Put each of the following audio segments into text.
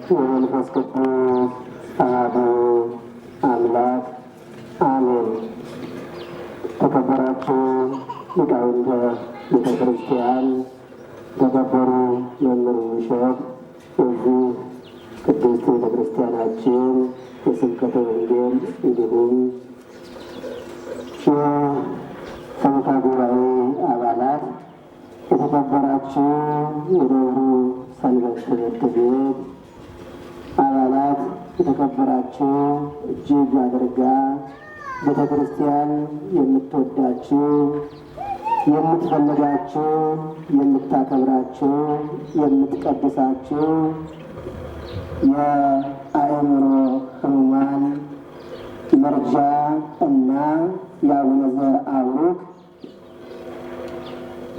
ወመንፈስ ቅዱስ አሐዱ አምላክ አሜን። ተከበራችሁ ሊቃውንተ ቤተ ክርስቲያን፣ ተከበሩ መምህር ውብሸት፣ የዚህ ቅድስት ቤተ ክርስቲያናችን የስብከተ ወንጌል እንዲሁም የሰበካ ጉባኤ አባላት፣ የተከበራችሁ የደብሩ ሰንበት ትምህርት ቤት አባላት፣ የተከበራችሁ እጅግ አድርጋ ቤተ ክርስቲያን የምትወዳችሁ የምትፈልጋችሁ የምታከብራችሁ የምትቀድሳችሁ የአእምሮ ሕሙማን መርጃ እና የአቡነ ዘርአብሩክ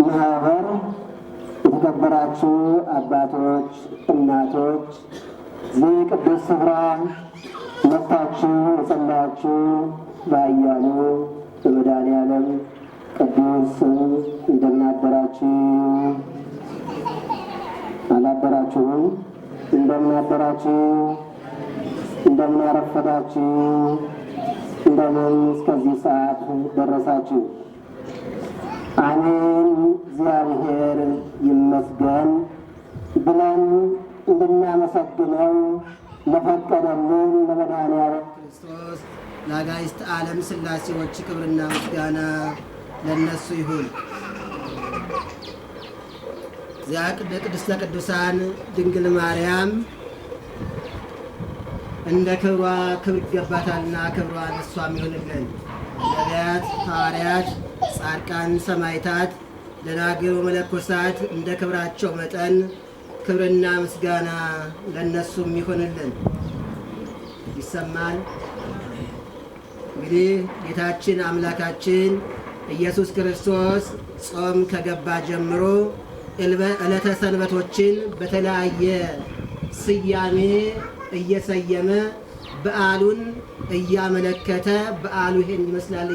ማህበር የተከበራችሁ አባቶች፣ እናቶች፣ እዚህ ቅዱስ ስፍራ መጥታችሁ የጸለያችሁ በኃያሉ በመድኃኔዓለም ቅዱስ ስም እንደምን አደራችሁ? አላደራችሁም? እንደምን አደራችሁ? እንደምን አረፈዳችሁ? እንደምን እስከዚህ ሰዓት ደረሳችሁ? አሜን እግዚአብሔር ይመስገን ብለን እንድናመሰግነው ለፈቀደልን ለመድኃኔዓለም ክርስቶስ ለአጋዕዝተ ዓለም ሥላሴዎች ክብርና ምስጋና ለነሱ ይሁን። ለቅድስተ ቅዱሳን ድንግል ማርያም እንደ ክብሯ ክብር ይገባታልና ክብሯ ለእሷም ይሁንልን። ነቢያት፣ ሐዋርያት፣ ጻድቃን፣ ሰማዕታት፣ ደናግል ወመነኮሳት እንደ ክብራቸው መጠን ክብርና ምስጋና ለነሱም ይሁንልን። ይሰማል። እንግዲህ ጌታችን አምላካችን ኢየሱስ ክርስቶስ ጾም ከገባ ጀምሮ ዕለተ ሰንበቶችን በተለያየ ስያሜ እየሰየመ በዓሉን እያመለከተ በዓሉ ይሄን ይመስላል